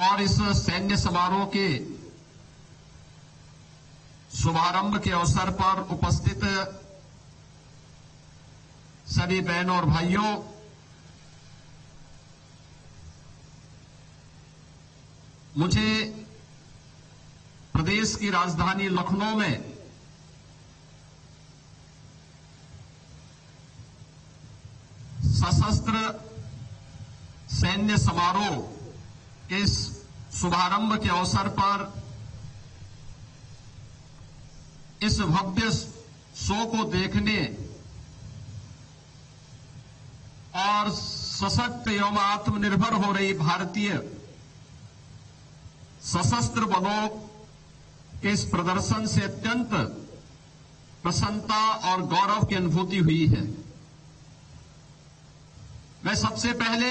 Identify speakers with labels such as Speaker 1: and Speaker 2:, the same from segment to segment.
Speaker 1: और इस सैन्य समारोह के शुभारंभ के अवसर पर उपस्थित सभी बहनों और भाइयों, मुझे प्रदेश की राजधानी लखनऊ में सशस्त्र सैन्य समारोह के इस शुभारंभ के अवसर पर इस भव्य शो को देखने और सशक्त एवं आत्मनिर्भर हो रही भारतीय सशस्त्र बलों के इस प्रदर्शन से अत्यंत प्रसन्नता और गौरव की अनुभूति हुई है। मैं सबसे पहले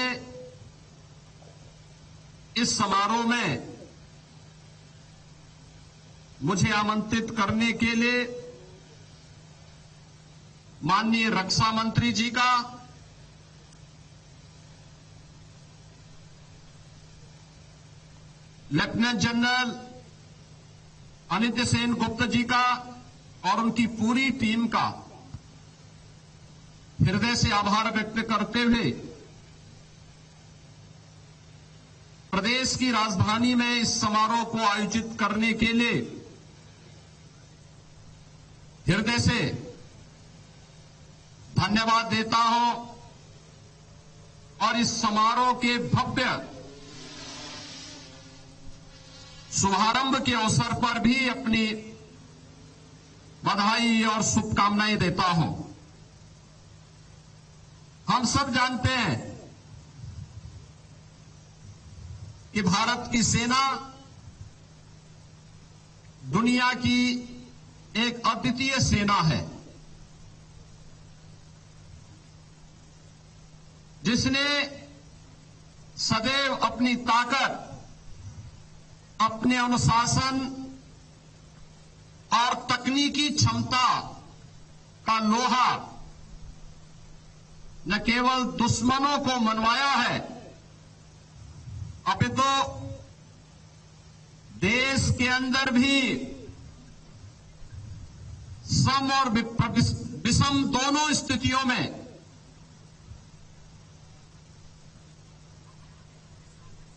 Speaker 1: इस समारोह में मुझे आमंत्रित करने के लिए माननीय रक्षा मंत्री जी का, लेफ्टिनेंट जनरल अनित्य सेन गुप्ता जी का और उनकी पूरी टीम का हृदय से आभार व्यक्त करते हुए प्रदेश की राजधानी में इस समारोह को आयोजित करने के लिए हृदय से धन्यवाद देता हूं और इस समारोह के भव्य शुभारंभ के अवसर पर भी अपनी बधाई और शुभकामनाएं देता हूं। हम सब जानते हैं कि भारत की सेना दुनिया की एक अद्वितीय सेना है, जिसने सदैव अपनी ताकत, अपने अनुशासन और तकनीकी क्षमता का लोहा न केवल दुश्मनों को मनवाया है, अपितु देश के अंदर भी सम और विषम दोनों स्थितियों में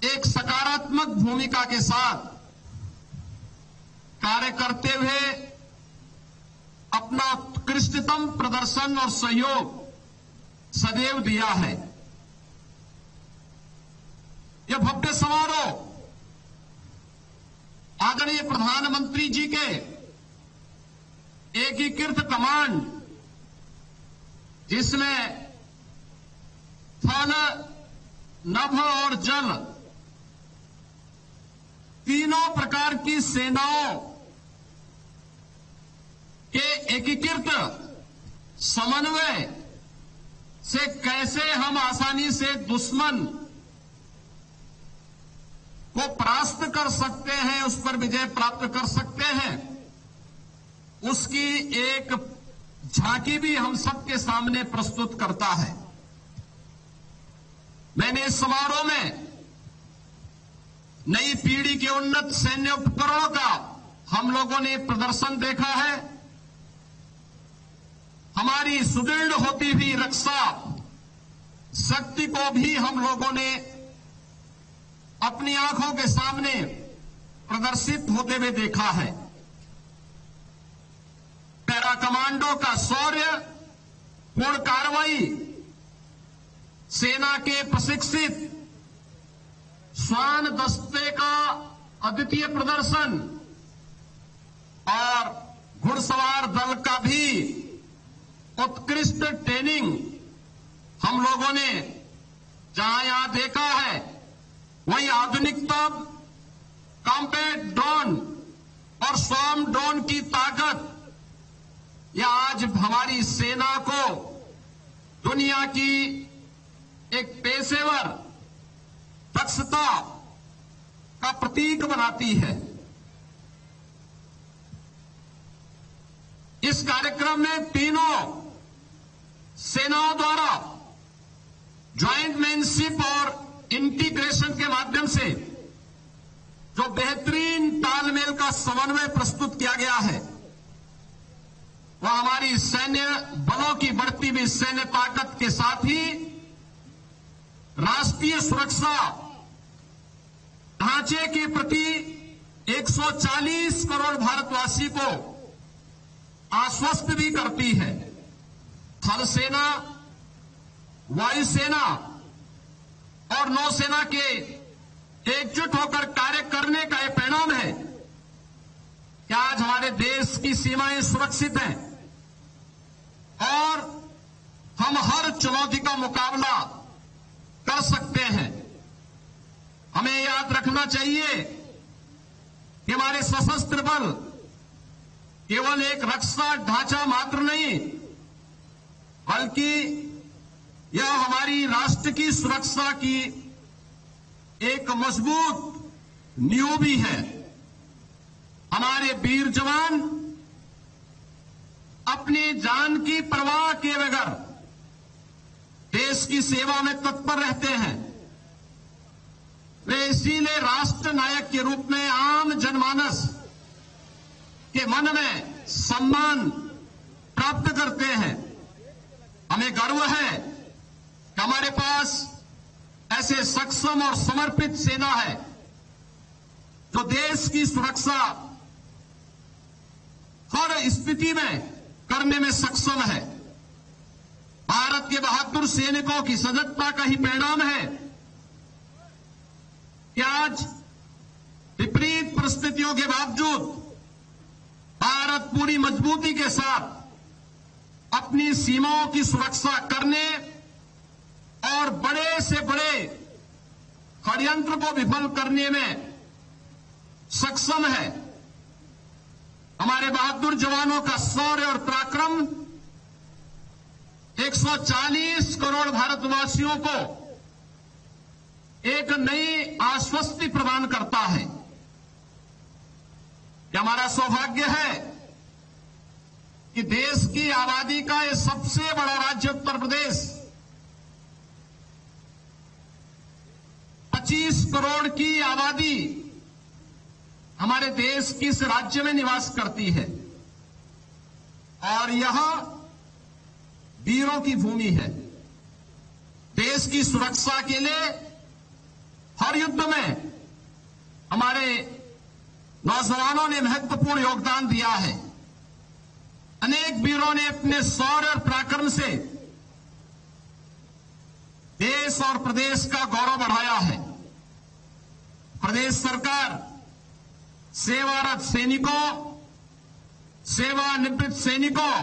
Speaker 1: एक सकारात्मक भूमिका के साथ कार्य करते हुए अपना उत्कृष्टतम प्रदर्शन और सहयोग सदैव दिया है। यह भव्य समारोह आदरणीय प्रधानमंत्री जी के एकीकृत कमांड, जिसमें थल, नभ और जल तीनों प्रकार की सेनाओं के एकीकृत समन्वय से कैसे हम आसानी से दुश्मन को परास्त कर सकते हैं, उस पर विजय प्राप्त कर सकते हैं, उसकी एक झांकी भी हम सबके सामने प्रस्तुत करता है। मैंने इस समारोह में नई पीढ़ी के उन्नत सैन्य उपकरणों का हम लोगों ने प्रदर्शन देखा है। हमारी सुदृढ़ होती हुई रक्षा शक्ति को भी हम लोगों ने अपनी आंखों के सामने प्रदर्शित होते हुए देखा है। पैरा कमांडो का शौर्य, पूर्ण कार्रवाई, सेना के प्रशिक्षित श्वान दस्ते का अद्वितीय प्रदर्शन और घुड़सवार दल का भी उत्कृष्ट ट्रेनिंग हम लोगों ने जहां यहां देखा है, वहीं आधुनिकतम कॉम्बैट ड्रोन और स्वॉर्म ड्रोन की ताकत, यह आज हमारी सेना को दुनिया की एक पेशेवर दक्षता का प्रतीक बनाती है। इस कार्यक्रम में तीनों सेनाओं द्वारा ज्वाइंट मैनशिप और इंटीग्रेशन के माध्यम से जो बेहतरीन तालमेल का समन्वय प्रस्तुत किया गया है, वह हमारी सैन्य बलों की बढ़ती हुई सैन्य ताकत के साथ ही राष्ट्रीय सुरक्षा ढांचे के प्रति 140 करोड़ भारतवासी को आश्वस्त भी करती है। थल सेना, वायुसेना और नौसेना के एकजुट होकर कार्य करने का यह परिणाम है कि आज हमारे देश की सीमाएं सुरक्षित हैं और हम हर चुनौती का मुकाबला कर सकते हैं। हमें याद रखना चाहिए कि हमारे सशस्त्र बल केवल एक रक्षा ढांचा मात्र नहीं, बल्कि यह हमारी राष्ट्र की सुरक्षा की एक मजबूत नींव भी है। हमारे वीर जवान अपनी जान की परवाह किए बगैर देश की सेवा में तत्पर रहते हैं। वे इसीलिए राष्ट्र नायक के रूप में आम जनमानस के मन में सम्मान प्राप्त करते हैं। हमें गर्व है कि हमारे पास ऐसे सक्षम और समर्पित सेना है जो देश की सुरक्षा हर स्थिति में करने में सक्षम है। भारत के बहादुर सैनिकों की सजगता का ही परिणाम है कि आज विपरीत परिस्थितियों के बावजूद भारत पूरी मजबूती के साथ अपनी सीमाओं की सुरक्षा करने और बड़े से बड़े षड्यंत्र को विफल करने में सक्षम है। हमारे बहादुर जवानों का शौर्य और पराक्रम 140 करोड़ भारतवासियों को एक नई आश्वस्ति प्रदान करता है। यह हमारा सौभाग्य है कि देश की आबादी का यह सबसे बड़ा राज्य उत्तर प्रदेश 25 करोड़ की आबादी हमारे देश की इस राज्य में निवास करती है और यह वीरों की भूमि है। देश की सुरक्षा के लिए हर युद्ध में हमारे नौजवानों ने महत्वपूर्ण योगदान दिया है। अनेक वीरों ने अपने शौर्य और पराक्रम से देश और प्रदेश का गौरव बढ़ाया है। प्रदेश सरकार सेवारत सैनिकों, सेवानिवृत्त सैनिकों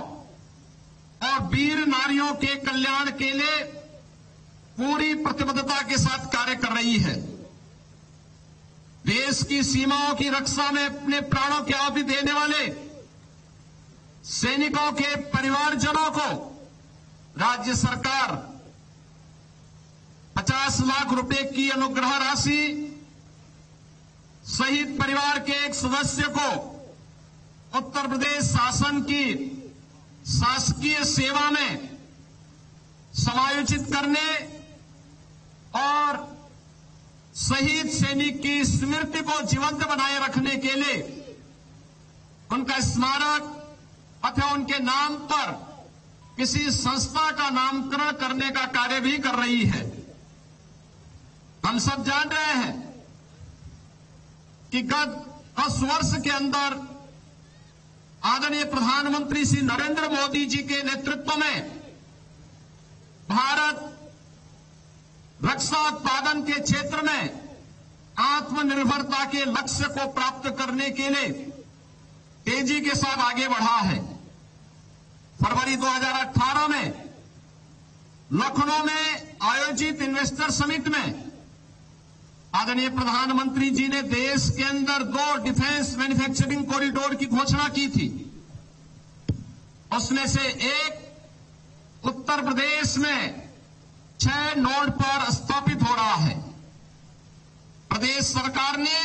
Speaker 1: और वीर नारियों के कल्याण के लिए पूरी प्रतिबद्धता के साथ कार्य कर रही है। देश की सीमाओं की रक्षा में अपने प्राणों की आहुति देने वाले सैनिकों के परिवारजनों को राज्य सरकार 50 लाख रुपए की अनुग्रह राशि, शहीद परिवार के एक सदस्य को उत्तर प्रदेश शासन की शासकीय सेवा में समायोजित करने और शहीद सैनिक की स्मृति को जीवंत बनाए रखने के लिए उनका स्मारक अथवा उनके नाम पर किसी संस्था का नामकरण करने का कार्य भी कर रही है। हम सब जान रहे हैं कि गत 10 वर्ष के अंदर आदरणीय प्रधानमंत्री श्री नरेंद्र मोदी जी के नेतृत्व में भारत रक्षा उत्पादन के क्षेत्र में आत्मनिर्भरता के लक्ष्य को प्राप्त करने के लिए तेजी के साथ आगे बढ़ा है। फरवरी 2018 में लखनऊ में आयोजित इन्वेस्टर समिट में आदरणीय प्रधानमंत्री जी ने देश के अंदर 2 डिफेंस मैन्युफैक्चरिंग कॉरिडोर की घोषणा की थी। उसमें से एक उत्तर प्रदेश में 6 नोड पर स्थापित हो रहा है। प्रदेश सरकार ने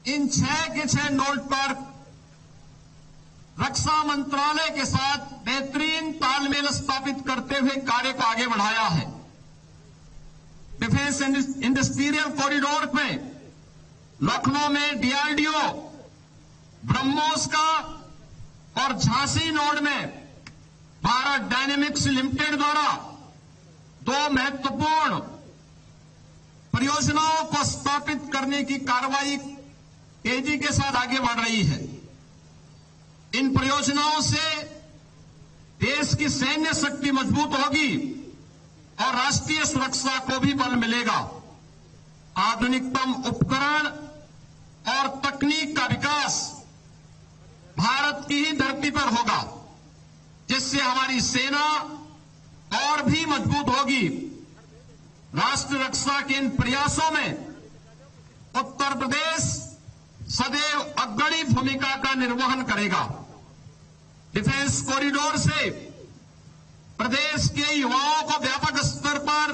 Speaker 1: इन 6 के 6 नोड पर रक्षा मंत्रालय के साथ बेहतरीन तालमेल स्थापित करते हुए कार्य को आगे बढ़ाया है। डिफेंस इंडस्ट्रियल कॉरिडोर में लखनऊ में डीआरडीओ, ब्रह्मोस का और झांसी नोड में भारत डायनेमिक्स लिमिटेड द्वारा 2 महत्वपूर्ण परियोजनाओं को स्थापित करने की कार्रवाई तेजी के साथ आगे बढ़ रही है। इन परियोजनाओं से देश की सैन्य शक्ति मजबूत होगी और राष्ट्रीय सुरक्षा को भी बल मिलेगा। आधुनिकतम उपकरण और तकनीक का विकास भारत की ही धरती पर होगा, जिससे हमारी सेना और भी मजबूत होगी। राष्ट्र रक्षा के इन प्रयासों में उत्तर प्रदेश सदैव अग्रणी भूमिका का निर्वहन करेगा। डिफेंस कॉरिडोर से प्रदेश के युवाओं को व्यापक स्तर पर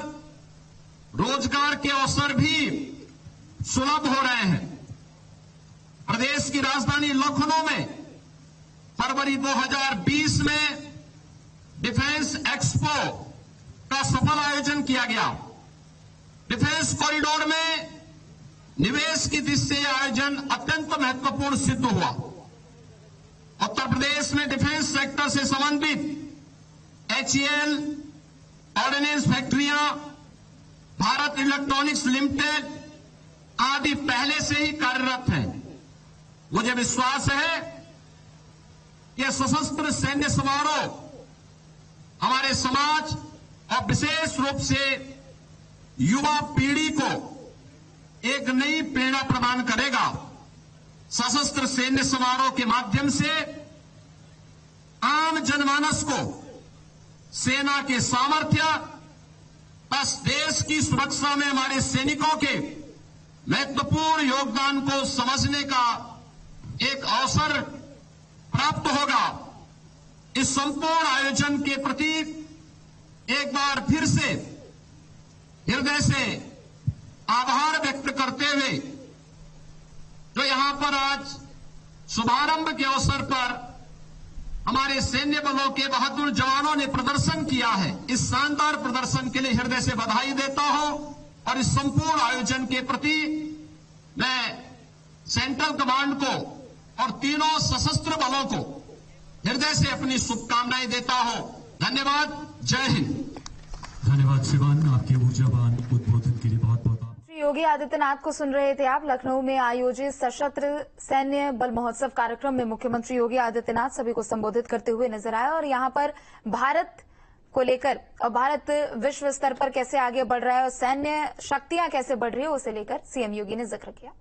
Speaker 1: रोजगार के अवसर भी सुलभ हो रहे हैं। प्रदेश की राजधानी लखनऊ में फरवरी 2020 में डिफेंस एक्सपो का सफल आयोजन किया गया। डिफेंस कॉरिडोर में निवेश की दृष्टि से यह आयोजन अत्यंत महत्वपूर्ण सिद्ध हुआ। उत्तर प्रदेश में डिफेंस सेक्टर से संबंधित HAL, ऑर्डिनेंस फैक्ट्रियां, भारत इलेक्ट्रॉनिक्स लिमिटेड आदि पहले से ही कार्यरत हैं। मुझे विश्वास है कि सशस्त्र सैन्य समारोह हमारे समाज और विशेष रूप से युवा पीढ़ी को एक नई प्रेरणा प्रदान करेगा। सशस्त्र सैन्य समारोह के माध्यम से आम जनमानस को सेना के सामर्थ्य बस देश की सुरक्षा में हमारे सैनिकों के महत्वपूर्ण योगदान को समझने का एक अवसर प्राप्त होगा। इस संपूर्ण आयोजन के प्रति एक बार फिर से हृदय से आभार व्यक्त करते हुए जो यहां पर आज शुभारंभ के अवसर पर हमारे सैन्य बलों के बहादुर जवानों ने प्रदर्शन किया है, इस शानदार प्रदर्शन के लिए हृदय से बधाई देता हूं और इस संपूर्ण आयोजन के प्रति मैं सेंट्रल कमांड को और तीनों सशस्त्र बलों को हृदय से अपनी शुभकामनाएं देता हूं। धन्यवाद। जय हिंद।
Speaker 2: धन्यवाद शिवान, आपके ऊर्जावान उद्बोधन के लिए बहुत बहुत।
Speaker 3: श्री योगी आदित्यनाथ को सुन रहे थे आप। लखनऊ में आयोजित सशस्त्र सैन्य बल महोत्सव कार्यक्रम में मुख्यमंत्री योगी आदित्यनाथ सभी को संबोधित करते हुए नजर आए और यहां पर भारत को लेकर और भारत विश्व स्तर पर कैसे आगे बढ़ रहा है और सैन्य शक्तियां कैसे बढ़ रही है उसे लेकर सीएम योगी ने जिक्र किया।